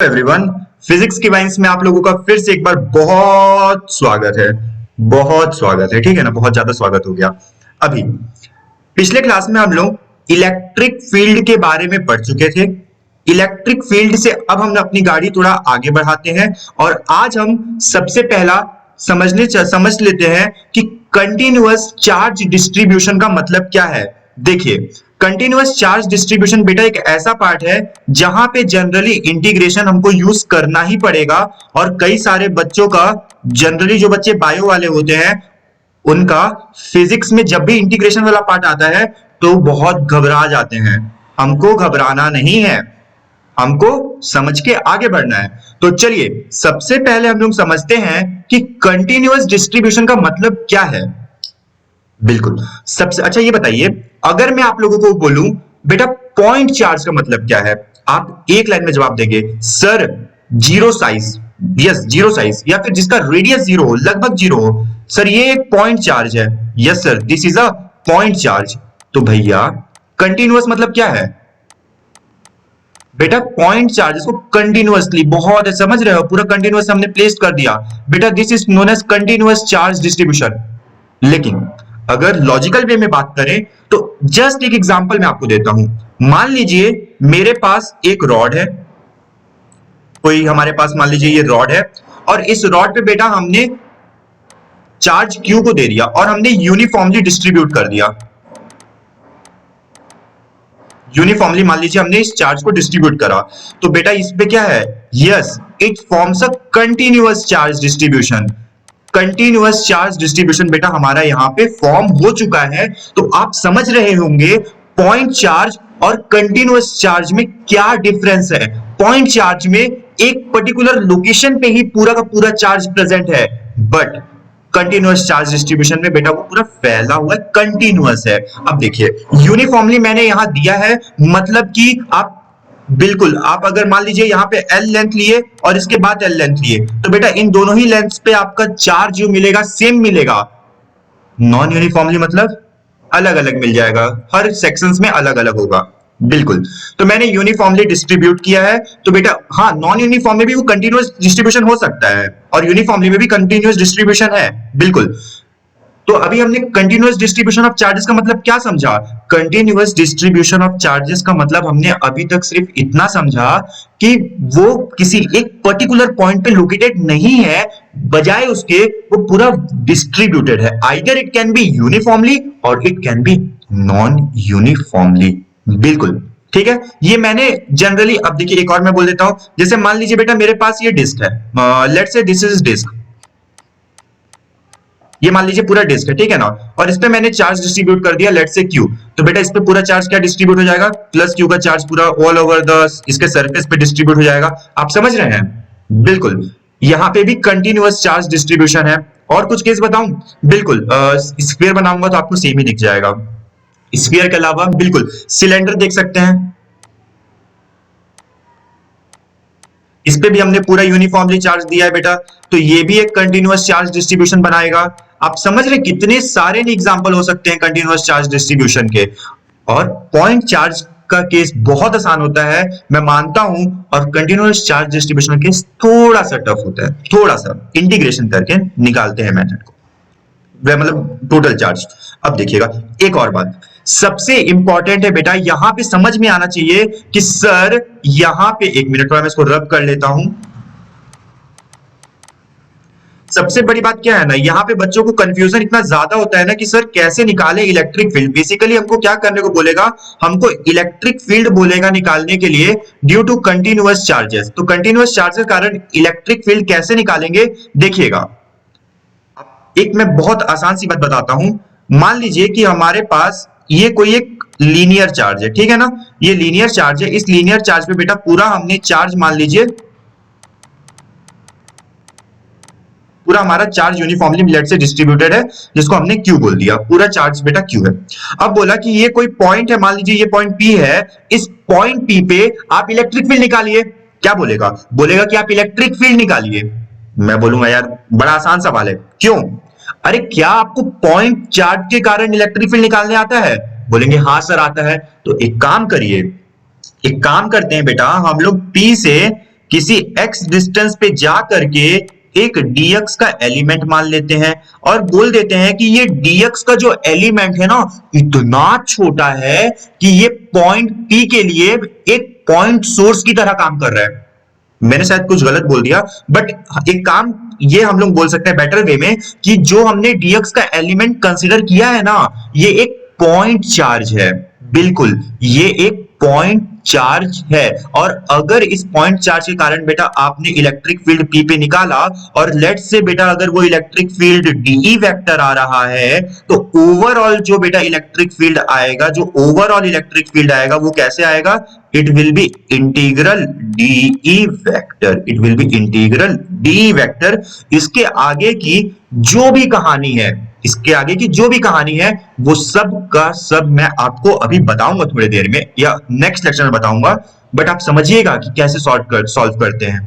Everyone, physics की wines में आप लोगों का फिर से एक बार बहुत स्वागत है। बहुत स्वागत है, ठीक है ना। बहुत ज्यादा स्वागत हो गया। अभी पिछले क्लास में हम लोग इलेक्ट्रिक फील्ड के बारे में पढ़ चुके थे। इलेक्ट्रिक फील्ड से अब हम अपनी गाड़ी थोड़ा आगे बढ़ाते हैं और आज हम सबसे पहला समझ लेते हैं कि कंटिन्यूअस चार्ज डिस्ट्रीब्यूशन का मतलब क्या है। देखिए, कंटिन्यूअस चार्ज डिस्ट्रीब्यूशन बेटा एक ऐसा पार्ट है जहां पे जनरली इंटीग्रेशन हमको यूज करना ही पड़ेगा और कई सारे बच्चों का, जनरली जो बच्चे बायो वाले होते हैं उनका फिजिक्स में जब भी इंटीग्रेशन वाला पार्ट आता है तो बहुत घबरा जाते हैं। हमको घबराना नहीं है, हमको समझ के आगे बढ़ना है। तो चलिए सबसे पहले हम लोग समझते हैं कि कंटिन्यूअस डिस्ट्रीब्यूशन का मतलब क्या है। बिल्कुल, सबसे अच्छा ये बताइए, अगर मैं आप लोगों को बोलूं बेटा पॉइंट चार्ज का मतलब क्या है, आप एक लाइन में जवाब देंगे sir zero size. Yes, zero size, या फिर जिसका रेडियस जीरो हो, लगभग जीरो हो, सर ये एक पॉइंट चार्ज है। Yes sir, this is a point charge. तो भैया कंटिन्यूअस मतलब क्या है बेटा? पॉइंट चार्ज को कंटिन्यूअसली, बहुत समझ रहे हो, पूरा कंटिन्यूअस हमने प्लेस कर दिया बेटा, this is known as continuous charge distribution. लेकिन अगर लॉजिकल वे में बात करें तो जस्ट एक एग्जांपल मैं आपको देता हूं। मान लीजिए मेरे पास एक रॉड है, कोई हमारे पास मान लीजिए ये रॉड है और इस रॉड पे बेटा हमने चार्ज क्यू को दे दिया और हमने यूनिफॉर्मली डिस्ट्रीब्यूट कर दिया। यूनिफॉर्मली मान लीजिए हमने इस चार्ज को डिस्ट्रीब्यूट करा, तो बेटा इस पे क्या है? Yes, it forms a continuous charge distribution. Continuous charge distribution बेटा हमारा यहां पे फॉर्म हो चुका है। तो आप समझ रहे होंगे पॉइंट चार्ज और कंटिन्यूअस चार्ज में क्या डिफरेंस है। पॉइंट चार्ज में एक पर्टिकुलर लोकेशन पे ही पूरा का पूरा चार्ज प्रेजेंट है, बट कंटिन्यूअस चार्ज डिस्ट्रीब्यूशन में बेटा वो पूरा फैला हुआ है, कंटिन्यूअस है। अब देखिए यूनिफॉर्मली मैंने यहां दिया है, मतलब कि आप बिल्कुल, आप अगर मान लीजिए यहाँ पे L लेंथ लिए और इसके बाद L लेंथ लिए, तो बेटा इन दोनों ही लेंथ पे आपका चार्ज जो मिलेगा सेम मिलेगा। नॉन यूनिफॉर्मली मतलब अलग अलग मिल जाएगा, हर सेक्शंस में अलग अलग होगा। बिल्कुल, तो मैंने यूनिफॉर्मली डिस्ट्रीब्यूट किया है। तो बेटा हाँ, नॉन यूनिफॉर्म में भी वो कंटिन्यूअस डिस्ट्रीब्यूशन हो सकता है और यूनिफॉर्मली में भी कंटिन्यूअस डिस्ट्रीब्यूशन है। बिल्कुल, तो अभी हमने कंटिन्यूअस डिस्ट्रीब्यूशन ऑफ चार्जेस का मतलब क्या समझा? कंटिन्यूअस डिस्ट्रीब्यूशन ऑफ चार्जेस का मतलब हमने अभी तक सिर्फ इतना समझा कि वो किसी एक पर्टिकुलर पॉइंट पे लोकेटेड नहीं है, बजाय उसके वो पूरा डिस्ट्रीब्यूटेड है। Either it can be uniformly और it can be non uniformly. बिल्कुल ठीक है, ये मैंने जनरली, अब देखिए एक और मैं बोल देता हूं, जैसे मान लीजिए बेटा मेरे पास ये डिस्क है, let's say this is disc, ये मान लीजिए पूरा डिस्क है, ठीक है ना, और इस पे मैंने चार्ज डिस्ट्रीब्यूट कर दिया लेट्स से क्यू। तो बेटा इस पे पूरा चार्ज क्या डिस्ट्रीब्यूट हो जाएगा? प्लस क्यू का चार्ज पूरा ऑल ओवर द इसके सरफेस पे डिस्ट्रीब्यूट हो जाएगा। आप समझ रहे हैं? बिल्कुल, यहां पे भी कंटिन्यूअस चार्ज डिस्ट्रीब्यूशन है। और कुछ केस बताऊं? बिल्कुल, स्फीयर बनाऊंगा तो आपको सेम ही दिख जाएगा। स्फीयर के अलावा बिल्कुल सिलेंडर देख सकते हैं, इस पे भी हमने पूरा यूनिफॉर्मली चार्ज दिया है बेटा, तो ये भी एक कंटिन्यूअस चार्ज डिस्ट्रीब्यूशन बनाएगा। आप समझ रहे कितने सारे एग्जांपल हो सकते हैं कंटिन्यूअस चार्ज डिस्ट्रीब्यूशन के। और पॉइंट चार्ज का केस बहुत आसान होता है, मैं मानता हूं, और कंटिन्यूअस चार्ज डिस्ट्रीब्यूशन का केस थोड़ा सा टफ होता है, थोड़ा सा इंटीग्रेशन करके निकालते हैं मेथड को, मतलब टोटल चार्ज। अब देखिएगा एक और बात सबसे इंपॉर्टेंट है बेटा, यहां पे समझ में आना चाहिए कि सर यहां पे, एक मिनट में मैं इसको रब कर लेता हूं। सबसे बड़ी बात क्या है ना, यहाँ पे बच्चों को कंफ्यूजन इतना ज्यादा होता है ना कि सर कैसे निकाले इलेक्ट्रिक फील्ड। बेसिकली हमको क्या करने को बोलेगा, हमको इलेक्ट्रिक फील्ड बोलेगा निकालने के लिए ड्यू टू कंटिन्यूअस चार्जेस। तो कंटिन्यूअस चार्जेस के कारण इलेक्ट्रिक फील्ड कैसे निकालेंगे, देखिएगा। एक मैं बहुत आसान सी बात बताता हूं, मान लीजिए कि हमारे पास ये कोई एक लीनियर चार्ज है, ठीक है ना, ये लीनियर चार्ज है। इस लीनियर चार्ज पे बेटा पूरा हमने चार्ज, मान लीजिए पूरा हमारा चार्ज यूनिफॉर्मली लेट से डिस्ट्रीब्यूटेड है, जिसको हमने क्यू बोल दिया, पूरा चार्ज बेटा क्यू है। अब बोला कि ये कोई पॉइंट है, मान लीजिए ये पॉइंट पी है, इस पॉइंट पी पे आप इलेक्ट्रिक फील्ड निकालिए। क्या बोलेगा? बोलेगा कि आप इलेक्ट्रिक फील्ड निकालिए। मैं बोलूंगा यार बड़ा आसान सवाल है, क्यों? अरे क्या आपको पॉइंट चार्ज के कारण इलेक्ट्रिक फील्ड निकालने आता है? बोलेंगे हाँ सर आता है। तो एक काम करिए, एक काम करते हैं बेटा, हम लोग P से किसी x डिस्टेंस पे जा करके एक dx का एलिमेंट मान लेते हैं और बोल देते हैं कि ये dx का जो एलिमेंट है ना इतना छोटा है कि ये पॉइंट P के लिए एक पॉइंट सोर्स की तरह काम कर रहा है। मैंने शायद कुछ गलत बोल दिया, बट एक काम ये हम लोग बोल सकते हैं बेटर वे में कि जो हमने dx का एलिमेंट कंसीडर किया है ना ये एक पॉइंट चार्ज है। बिल्कुल, ये एक पॉइंट चार्ज है और अगर इस पॉइंट चार्ज के कारण बेटा आपने इलेक्ट्रिक फील्ड P पे निकाला और लेट से बेटा अगर वो इलेक्ट्रिक फील्ड DE वेक्टर आ रहा है तो ओवरऑल जो बेटा इलेक्ट्रिक फील्ड आएगा, जो ओवरऑल इलेक्ट्रिक फील्ड आएगा वो कैसे आएगा? It will be integral DE vector, it will be integral DE vector. इसके आगे की जो भी कहानी है, इसके आगे की जो भी कहानी है वो सब का सब मैं आपको अभी बताऊंगा थोड़ी देर में या नेक्स्ट लेक्चर में बताऊंगा, बट आप समझिएगा कि कैसे सॉल्व करते हैं।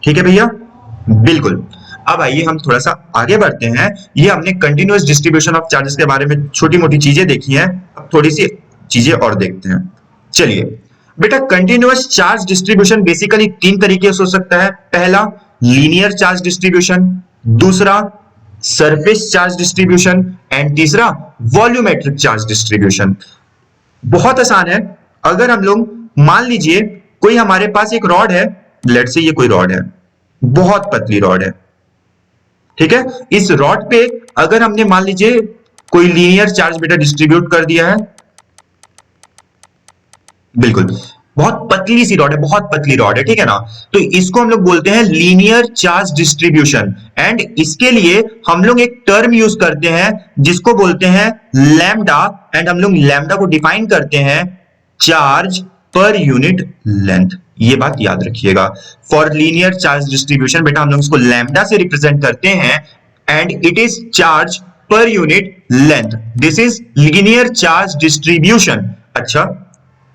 ठीक है भैया, बिल्कुल। अब आइए हम थोड़ा सा आगे बढ़ते हैं। ये हमने कंटिन्यूअस डिस्ट्रीब्यूशन ऑफ चार्जेस के बारे में छोटी मोटी चीजें देखी हैं, अब थोड़ी सी चीजें और देखते हैं। चलिए बेटा, कंटिन्यूअस चार्ज डिस्ट्रीब्यूशन बेसिकली तीन तरीके से हो सकता है। पहला लीनियर चार्ज डिस्ट्रीब्यूशन, दूसरा सरफेस चार्ज डिस्ट्रीब्यूशन एंड तीसरा वॉल्यूमेट्रिक चार्ज डिस्ट्रीब्यूशन। बहुत आसान है। अगर हम लोग मान लीजिए कोई हमारे पास एक रॉड है, लेट्स से ये कोई रॉड है, बहुत पतली रॉड है, ठीक है। इस रॉड पे अगर हमने मान लीजिए कोई लीनियर चार्ज बेटा डिस्ट्रीब्यूट कर दिया है, बिल्कुल बहुत पतली सी रॉड है, बहुत पतली रॉड है, ठीक है ना, तो इसको हम लोग बोलते हैं लीनियर चार्ज डिस्ट्रीब्यूशन। एंड इसके लिए हम लोग एक टर्म यूज करते हैं जिसको बोलते हैं लैम्डा, एंड हम लोग लैम्डा को डिफाइन करते हैं चार्ज पर यूनिट लेंथ। ये बात याद रखिएगा, फॉर लीनियर चार्ज डिस्ट्रीब्यूशन बेटा हम लोग इसको लैम्डा से रिप्रेजेंट करते हैं and it is charge per unit length. This is linear charge distribution. अच्छा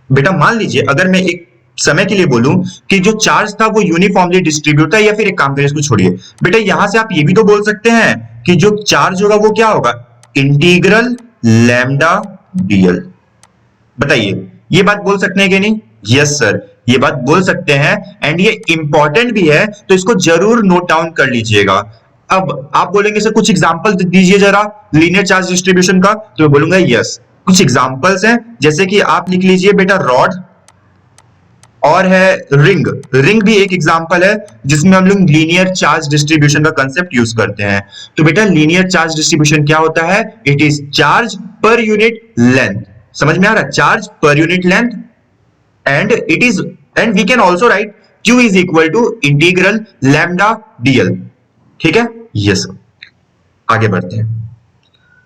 बेटा, मान लीजिए अगर मैं एक समय के लिए बोलूं कि जो चार्ज था वो यूनिफॉर्मली डिस्ट्रीब्यूट था, या फिर एक काम करिए इसको छोड़िए बेटा, यहां से आप ये भी तो बोल सकते हैं कि जो चार्ज होगा वो क्या होगा? Integral lambda DL. बताइए ये बात बोल सकते हैं कि नहीं? यस सर, ये बात बोल सकते हैं एंड ये इंपॉर्टेंट भी है, तो इसको जरूर नोट डाउन कर लीजिएगा। अब आप बोलेंगे सर कुछ एग्जांपल दीजिए जरा लीनियर चार्ज डिस्ट्रीब्यूशन का, तो मैं बोलूंगा यस, कुछ एग्जांपल्स हैं, जैसे कि आप लिख लीजिए बेटा रॉड और है रिंग। रिंग भी एक एग्जांपल है जिसमें हम लोग लीनियर चार्ज डिस्ट्रीब्यूशन का कंसेप्ट यूज करते हैं। तो बेटा लीनियर चार्ज डिस्ट्रीब्यूशन क्या होता है? It is charge per unit length. समझ में आ रहा है? Charge per unit length and it is, and we can also write Q is equal to integral lambda dl. ठीक है, यस। आगे बढ़ते हैं,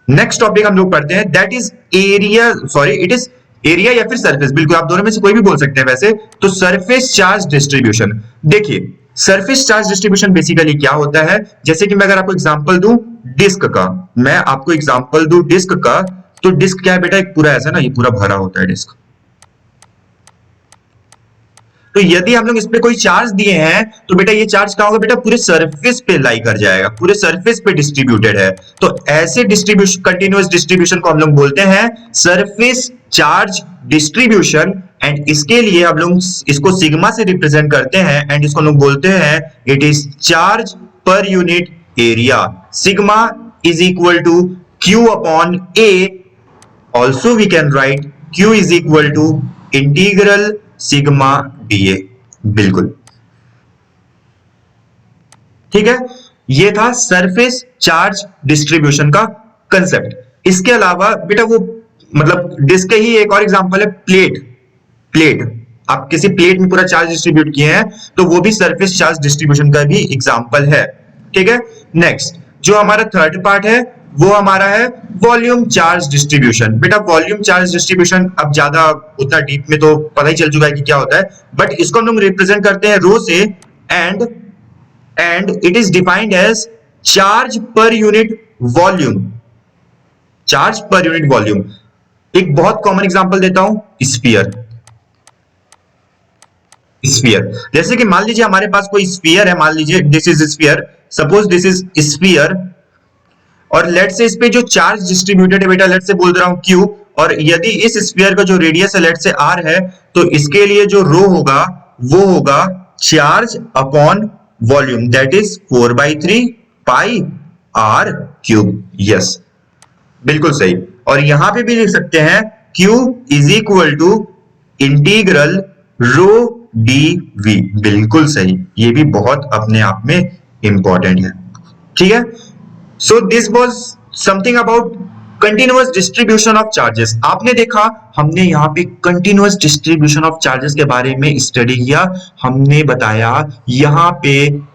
नेक्स्ट टॉपिक हम लोग पढ़ते हैं, that is area, sorry it is area या फिर सरफेस, बिल्कुल आप दोनों में से कोई भी बोल सकते हैं वैसे। तो सरफेस चार्ज डिस्ट्रीब्यूशन, देखिए सरफेस चार्ज डिस्ट्रीब्यूशन बेसिकली क्या होता है, जैसे कि मैं अगर आपको एग्जांपल दूं डिस्क का, मैं आपको एग्जांपल दूं डिस्क का, तो डिस्क क्या है बेटा? एक पूरा ऐसा ना, ये पूरा भरा होता है डिस्क। तो यदि हम लोग इस पे कोई चार्ज दिए हैं तो बेटा ये चार्ज कहां होगा? बेटा पूरे सरफेस पे लाई कर जाएगा, पूरे सरफेस पे डिस्ट्रीब्यूटेड है। तो ऐसे डिस्ट्रीब्यूशन, कंटीन्यूअस डिस्ट्रीब्यूशन को हम लोग बोलते हैं सरफेस चार्ज डिस्ट्रीब्यूशन। एंड इसके लिए हम लोग इसको सिग्मा से रिप्रेजेंट करते हैं एंड इसको हम लोग बोलते हैं it is charge per unit area. Sigma is equal to Q upon A, also we can write Q is equal to integral sigma da. बिल्कुल ठीक है, ये था सरफेस चार्ज डिस्ट्रीब्यूशन का कंसेप्ट। इसके अलावा बेटा वो मतलब डिस्क ही एक और एग्जांपल है प्लेट। प्लेट, आप किसी प्लेट में पूरा चार्ज डिस्ट्रीब्यूट किए हैं तो वो भी सरफेस चार्ज डिस्ट्रीब्यूशन का भी एग्जांपल है। ठीक है, नेक्स्ट जो हमारा थर्ड पार्ट है वो हमारा है वॉल्यूम चार्ज डिस्ट्रीब्यूशन। बेटा वॉल्यूम चार्ज डिस्ट्रीब्यूशन अब ज्यादा उतना डीप में तो पता ही चल चुका है कि क्या होता है, बट इसको हम लोग रिप्रेजेंट करते हैं रो से and it is defined as charge per unit volume. Charge per unit volume, एक बहुत कॉमन एग्जांपल देता हूं, स्फीयर। स्फीयर, जैसे कि मान लीजिए हमारे पास कोई स्फीयर है, मान लीजिए this is sphere, suppose this is sphere, और लेट से इस पे जो चार्ज डिस्ट्रीब्यूटेड है बेटा लेट से बोल रहा हूं Q, और यदि इस स्फीयर का जो रेडियस है लेट से R है, तो इसके लिए जो रो होगा वो होगा charge upon volume that is 4/3 pi r cube. Yes, बिल्कुल सही। और यहां पे भी लिख सकते हैं Q is equal to integral rho d v. बिल्कुल सही, ये भी बहुत अपने आप में इंपॉर्टेंट है। ठीक है, so this was something about continuous distribution of charges. आपने देखा हमने यहाँ पे कंटिन्यूअस डिस्ट्रीब्यूशन ऑफ चार्जेस के बारे में स्टडी किया। हमने बताया यहाँ पे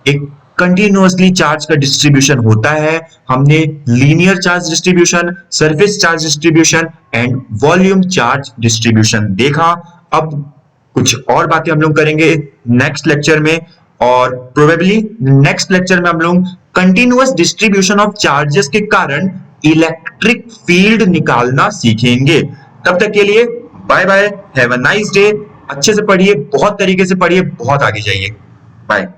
एक कंटिन्यूअसली चार्ज का डिस्ट्रीब्यूशन होता है। हमने linear charge distribution, surface charge distribution and volume charge distribution देखा। अब कुछ और बातें हम लोग करेंगे नेक्स्ट लेक्चर में, और प्रोबेबली नेक्स्ट लेक्चर में हम लोग कंटिन्यूअस डिस्ट्रीब्यूशन ऑफ चार्जेस के कारण इलेक्ट्रिक फील्ड निकालना सीखेंगे। तब तक के लिए bye bye, have a nice day. अच्छे से पढ़िए, बहुत तरीके से पढ़िए, बहुत आगे जाइए। बाय।